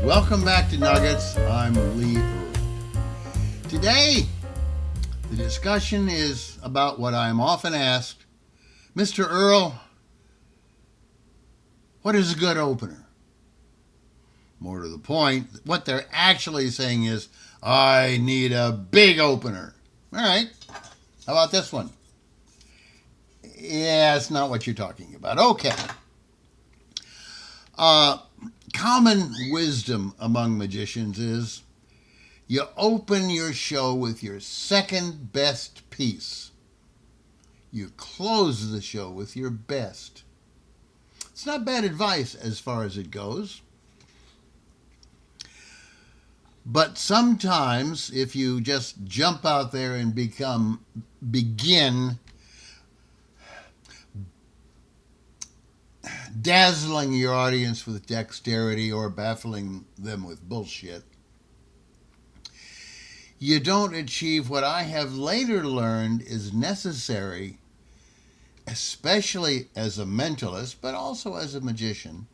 Welcome back to Nuggets. I'm Lee Earl. Today, the discussion is about what I am often asked, Mr. Earl, what is a good opener? More to the point, what they're actually saying is, I need a big opener. All right, how about this one? Yeah, it's not what you're talking about. Okay. Common wisdom among magicians is you open your show with your second best piece. You close the show with your best. It's not bad advice as far as it goes. But sometimes if you just jump out there and begin dazzling your audience with dexterity or baffling them with bullshit, you don't achieve what I have later learned is necessary, especially as a mentalist, but also as a magician.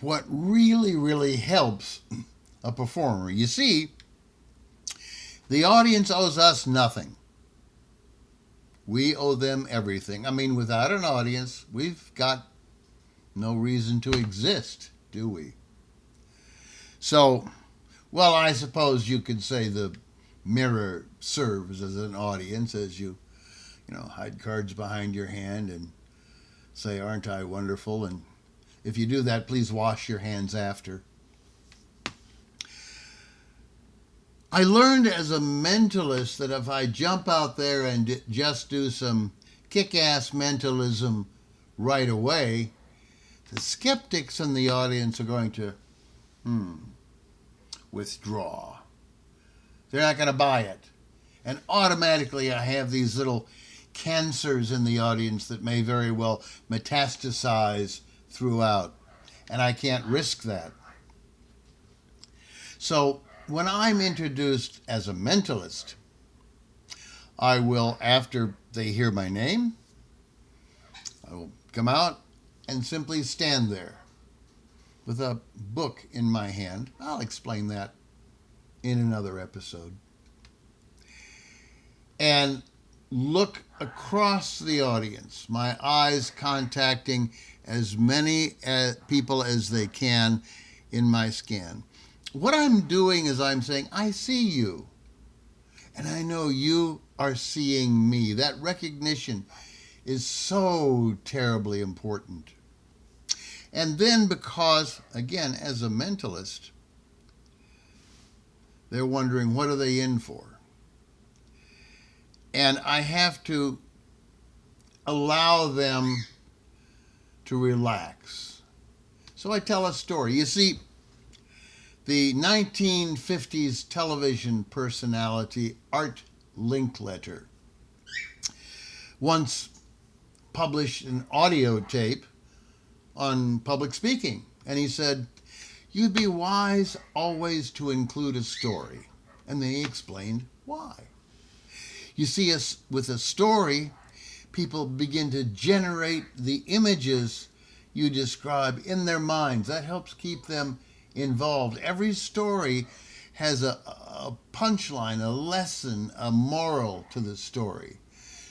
What really, really helps a performer. You see, the audience owes us nothing. We owe them everything. I mean, without an audience, we've got no reason to exist, do we? So, well, I suppose you could say the mirror serves as an audience as you hide cards behind your hand and say, aren't I wonderful? And if you do that, please wash your hands after. I learned as a mentalist that if I jump out there and just do some kick-ass mentalism right away, the skeptics in the audience are going to withdraw. They're not going to buy it. And automatically I have these little cancers in the audience that may very well metastasize throughout. And I can't risk that. So when I'm introduced as a mentalist, I will, after they hear my name, I will come out and simply stand there with a book in my hand. I'll explain that in another episode. And look across the audience, my eyes contacting as many people as they can in my scan. What I'm doing is I'm saying, I see you, and I know you are seeing me. That recognition is so terribly important. And then because, again, as a mentalist, they're wondering, what are they in for? And I have to allow them to relax. So I tell a story. You see, the 1950s television personality Art Linkletter once published an audio tape on public speaking. And he said, you'd be wise always to include a story. And then he explained why. You see, with a story, people begin to generate the images you describe in their minds. That helps keep them involved. Every story has a punchline, a lesson, a moral to the story.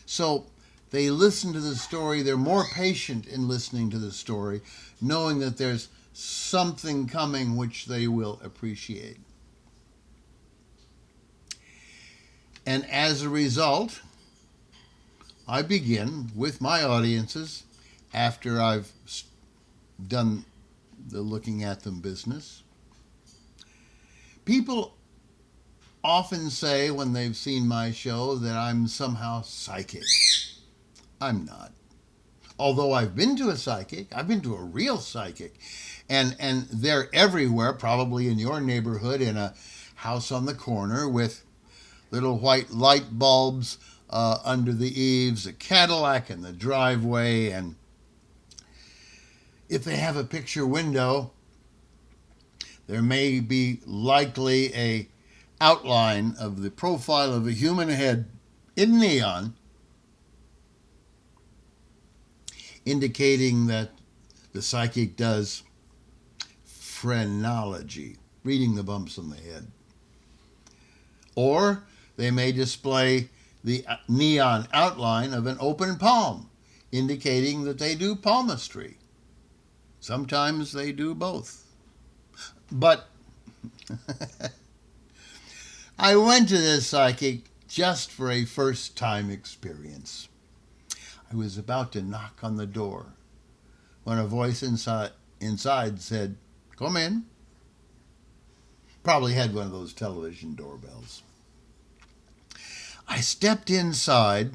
So they listen to the story. They're more patient in listening to the story, knowing that there's something coming which they will appreciate. And as a result, I begin with my audiences after I've done the looking at them business. People often say when they've seen my show that I'm somehow psychic. I'm not. Although I've been to a psychic, I've been to a real psychic, and they're everywhere, probably in your neighborhood, in a house on the corner with little white light bulbs under the eaves, a Cadillac in the driveway, and if they have a picture window, there may be likely a outline of the profile of a human head in neon, indicating that The psychic does phrenology, reading the bumps on the head. Or they may display the neon outline of an open palm, indicating that they do palmistry. Sometimes they do both. But I went to this psychic just for a first-time experience. I was about to knock on the door when a voice inside said, "Come in." Probably had one of those television doorbells. I stepped inside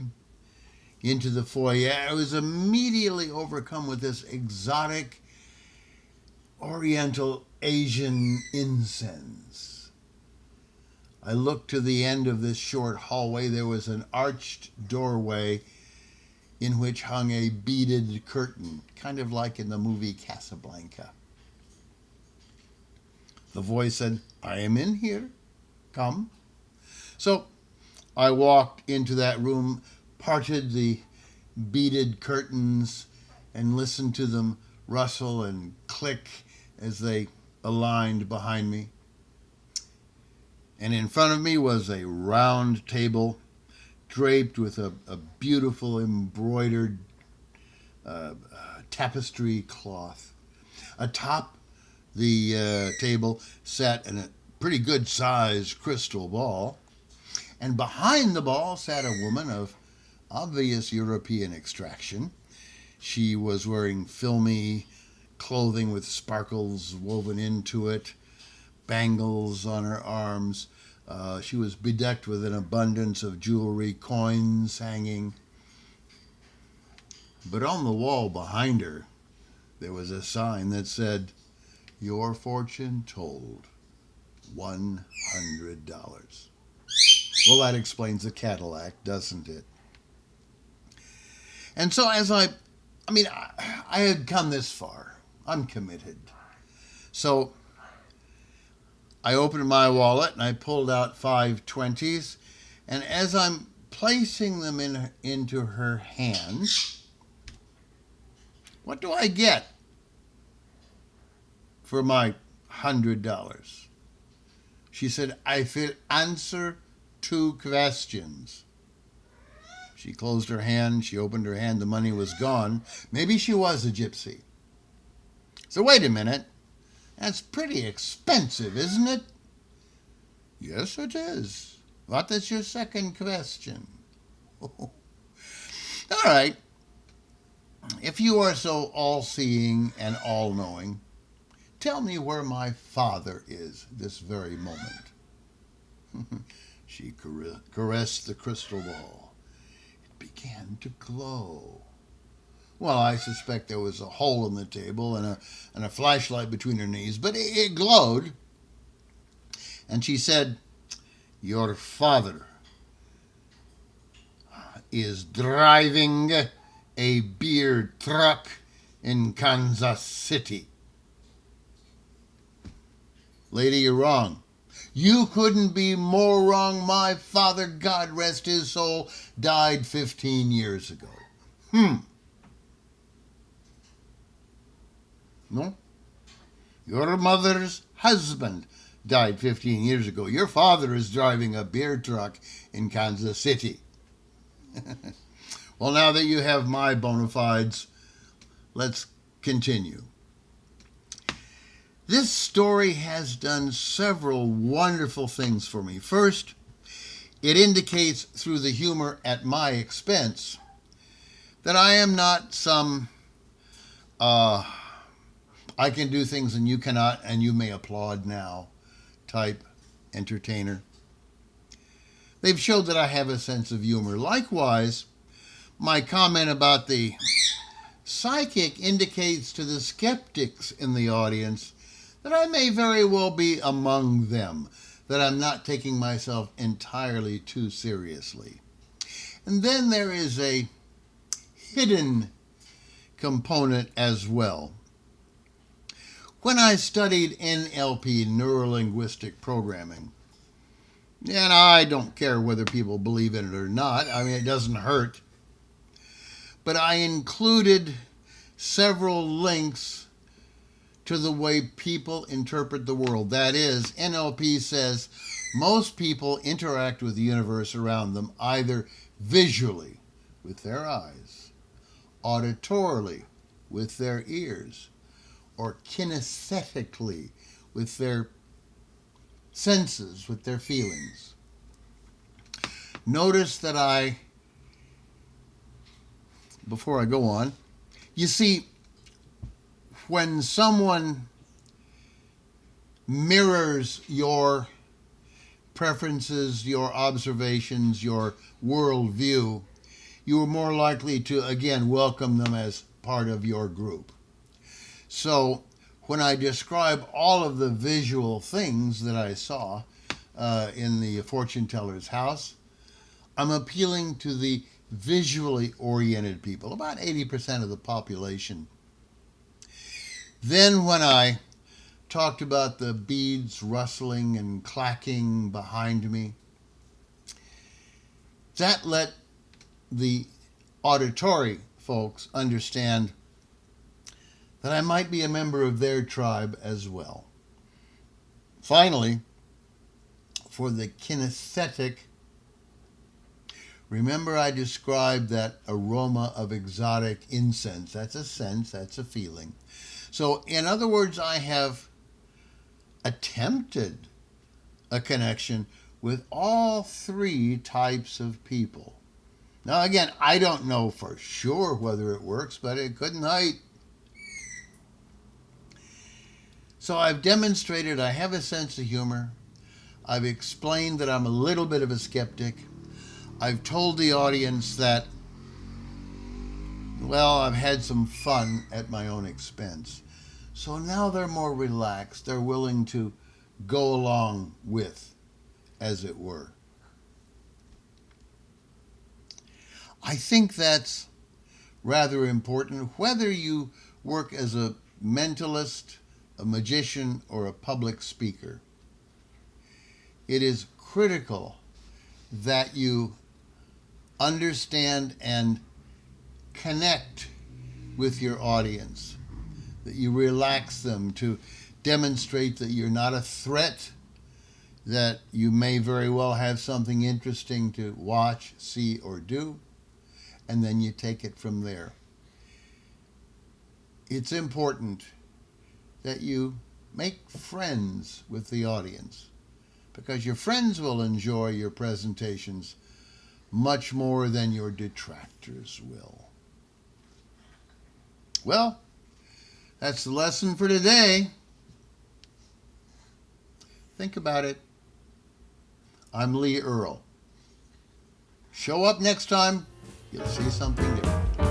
into the foyer. I was immediately overcome with this exotic Oriental Asian incense. I looked to the end of this short hallway. There was an arched doorway in which hung a beaded curtain, kind of like in the movie Casablanca. The voice said, "I am in here. Come." So I walked into that room, parted the beaded curtains, and listened to them rustle and click as they aligned behind me. And in front of me was a round table draped with a beautiful embroidered tapestry cloth. Atop the table sat a pretty good-sized crystal ball, and behind the ball sat a woman of obvious European extraction. She was wearing filmy clothing with sparkles woven into it, bangles on her arms. She was bedecked with an abundance of jewelry, coins hanging. But on the wall behind her, there was a sign that said, "Your fortune told, $100. Well, that explains the Cadillac, doesn't it? And so as I had come this far. I'm committed. So I opened my wallet and I pulled out 5 20s. And as I'm placing them into her hands, what do I get for my $100? She said, "I will answer 2 questions." She closed her hand. She opened her hand. The money was gone. Maybe she was a gypsy. So wait a minute. That's pretty expensive, isn't it? Yes, it is. What is your second question? All right. If you are so all-seeing and all-knowing, tell me where my father is this very moment. She caressed the crystal ball. It began to glow. Well, I suspect there was a hole in the table and a flashlight between her knees, but it glowed. And she said, "Your father is driving a beer truck in Kansas City." Lady, you're wrong. You couldn't be more wrong. My father, God rest his soul, died 15 years ago. No? Your mother's husband died 15 years ago. Your father is driving a beer truck in Kansas City. Well, now that you have my bona fides, let's continue. This story has done several wonderful things for me. First, it indicates through the humor at my expense that I am not some I can do things and you cannot and you may applaud now type entertainer. They've showed that I have a sense of humor. Likewise, my comment about the psychic indicates to the skeptics in the audience that I may very well be among them, that I'm not taking myself entirely too seriously. And then there is a hidden component as well. When I studied NLP, Neuro-Linguistic Programming, and I don't care whether people believe in it or not, I mean, it doesn't hurt, but I included several links to the way people interpret the world. That is, NLP says most people interact with the universe around them either visually, with their eyes, auditorily, with their ears, or kinesthetically, with their senses, with their feelings. Notice that before I go on, you see, when someone mirrors your preferences, your observations, your worldview, you are more likely to, again, welcome them as part of your group. So when I describe all of the visual things that I saw in the fortune teller's house, I'm appealing to the visually oriented people, about 80% of the population. Then when I talked about the beads rustling and clacking behind me, that let the auditory folks understand that I might be a member of their tribe as well. Finally, for the kinesthetic, remember I described that aroma of exotic incense. That's a sense, that's a feeling. So, in other words, I have attempted a connection with all three types of people. Now, again, I don't know for sure whether it works, but it couldn't hurt. So I've demonstrated I have a sense of humor. I've explained that I'm a little bit of a skeptic. I've told the audience that, well, I've had some fun at my own expense. So now they're more relaxed. They're willing to go along with, as it were. I think that's rather important, whether you work as a mentalist, a magician, or a public speaker. It is critical that you understand and connect with your audience, that you relax them to demonstrate that you're not a threat, that you may very well have something interesting to watch, see, or do, and then you take it from there. It's important that you make friends with the audience, because your friends will enjoy your presentations much more than your detractors will. Well, that's the lesson for today. Think about it. I'm Lee Earle. Show up next time. You'll see something different.